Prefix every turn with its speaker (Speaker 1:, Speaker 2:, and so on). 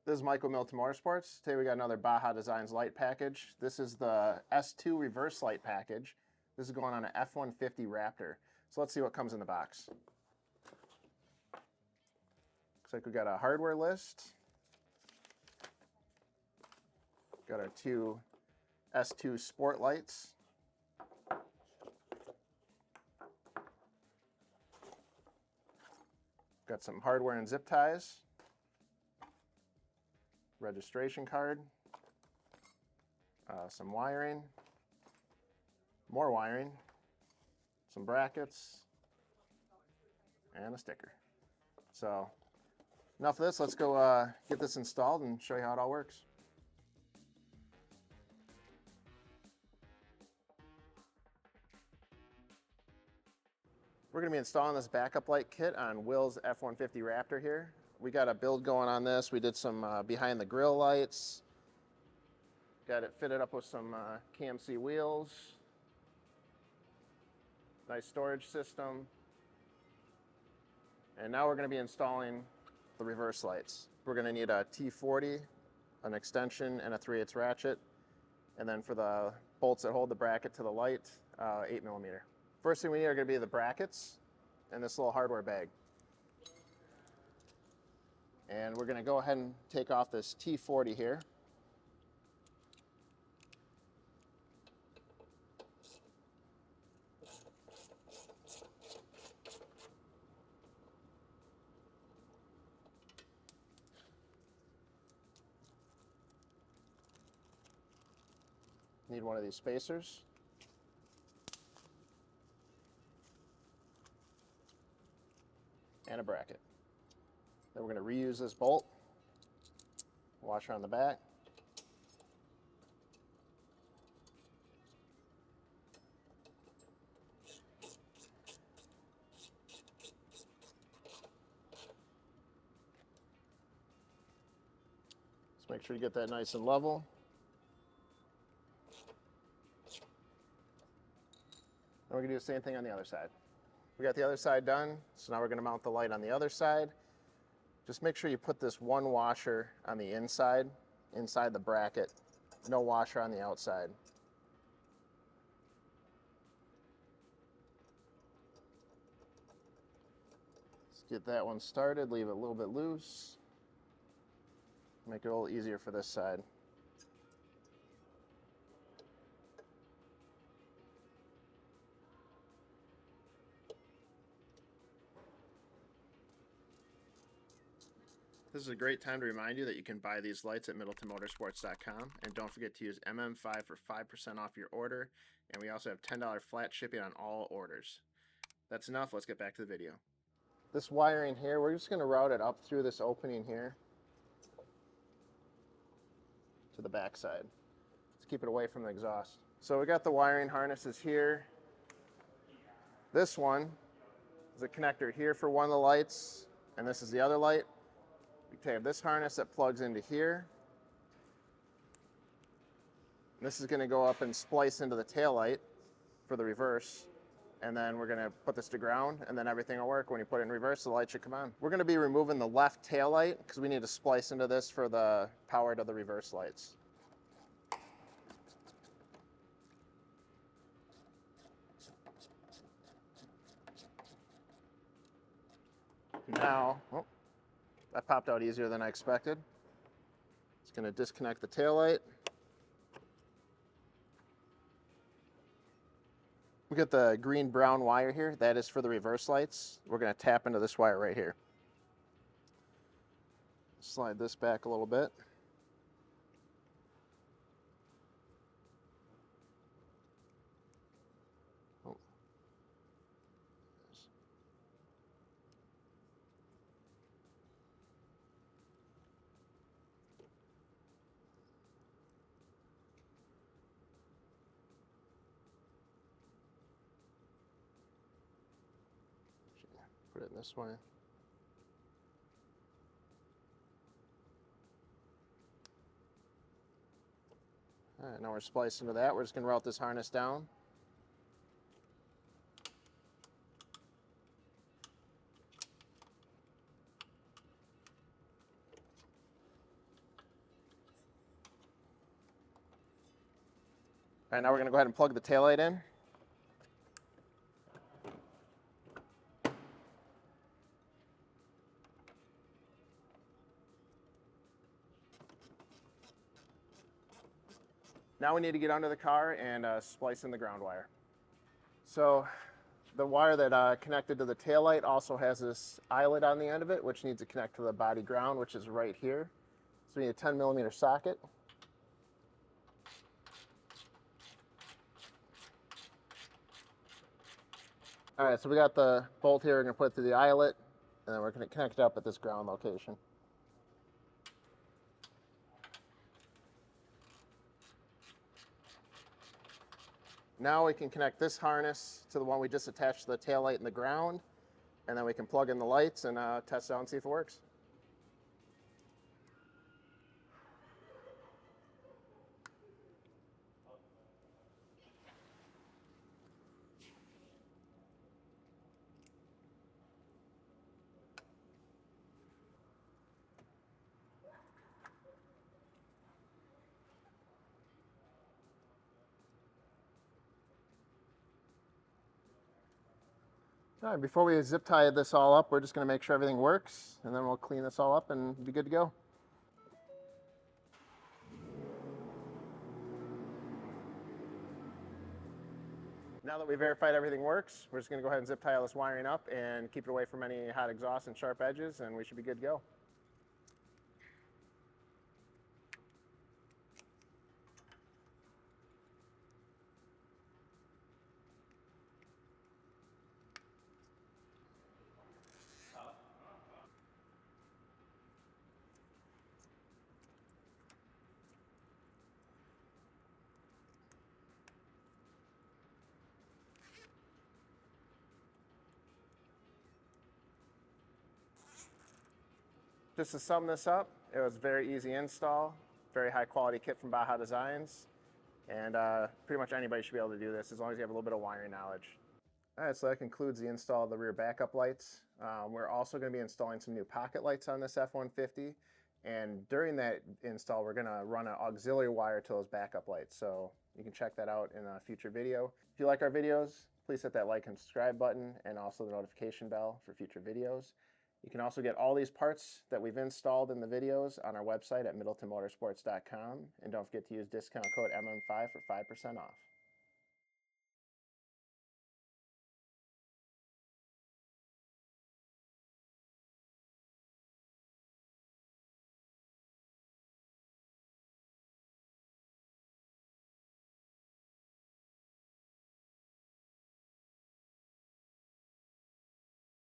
Speaker 1: This is Michael Middleton Motorsports. Today we got another Baja Designs light package. This is the S2 reverse light package. This is going on an F-150 Raptor. So let's see what comes in the box. Looks like we got a hardware list. Got our two S2 sport lights. Got some hardware and zip ties. Registration card, some wiring, more wiring, some brackets, and a sticker. So enough of this, let's go get this installed and show you how it all works. We're going to be installing this backup light kit on Will's F-150 Raptor here. We got a build going on this. We did some behind the grill lights. Got it fitted up with some KMC wheels. Nice storage system. And now we're going to be installing the reverse lights. We're going to need a T40, an extension, and a 3/8 ratchet. And then for the bolts that hold the bracket to the light, 8mm. First thing we need are going to be the brackets and this little hardware bag. And we're going to go ahead and take off this T40 here. Need one of these spacers. And a bracket. Then we're going to reuse this bolt, washer on the back. Just make sure you get that nice and level. And we're going to do the same thing on the other side. We got the other side done, so now we're going to mount the light on the other side. Just make sure you put this one washer on the inside the bracket. No washer on the outside. Let's get that one started, leave it a little bit loose. Make it a little easier for this side. This is a great time to remind you that you can buy these lights at MiddletonMotorsports.com, and don't forget to use MM5 for 5% off your order, and we also have $10 flat shipping on all orders. That's enough, let's get back to the video. This wiring here, we're just going to route it up through this opening here to the back side. Let's keep it away from the exhaust. So we got the wiring harnesses here. This one is a connector here for one of the lights, and this is the other light. We have this harness that plugs into here. And this is going to go up and splice into the tail light for the reverse. And then we're going to put this to ground, and then everything will work. When you put it in reverse, the light should come on. We're going to be removing the left tail light because we need to splice into this for the power to the reverse lights. Now, oh, that popped out easier than I expected. It's going to disconnect the taillight. We got the green-brown wire here. That is for the reverse lights. We're going to tap into this wire right here. Slide this back a little bit. Oh. Put it in this way. All right, now we're splicing to that. We're just going to route this harness down. All right, now we're going to go ahead and plug the taillight in. Now we need to get under the car and splice in the ground wire. So the wire that connected to the taillight also has this eyelet on the end of it, which needs to connect to the body ground, which is right here. So we need a 10mm socket. All right, so we got the bolt here. We're going to put it through the eyelet, and then we're going to connect it up at this ground location. Now we can connect this harness to the one we just attached to the taillight and the ground, and then we can plug in the lights and test it out and see if it works. All right, before we zip tie this all up, we're just going to make sure everything works, and then we'll clean this all up and be good to go. Now that we've verified everything works, we're just going to go ahead and zip tie all this wiring up and keep it away from any hot exhaust and sharp edges, and we should be good to go. Just to sum this up, it was a very easy install, very high quality kit from Baja Designs, and pretty much anybody should be able to do this as long as you have a little bit of wiring knowledge. All right, so that concludes the install of the rear backup lights. We're also going to be installing some new pocket lights on this F-150, and during that install, we're going to run an auxiliary wire to those backup lights, so you can check that out in a future video. If you like our videos, please hit that like and subscribe button, and also the notification bell for future videos. You can also get all these parts that we've installed in the videos on our website at middletonmotorsports.com, and don't forget to use discount code MM5 for 5% off.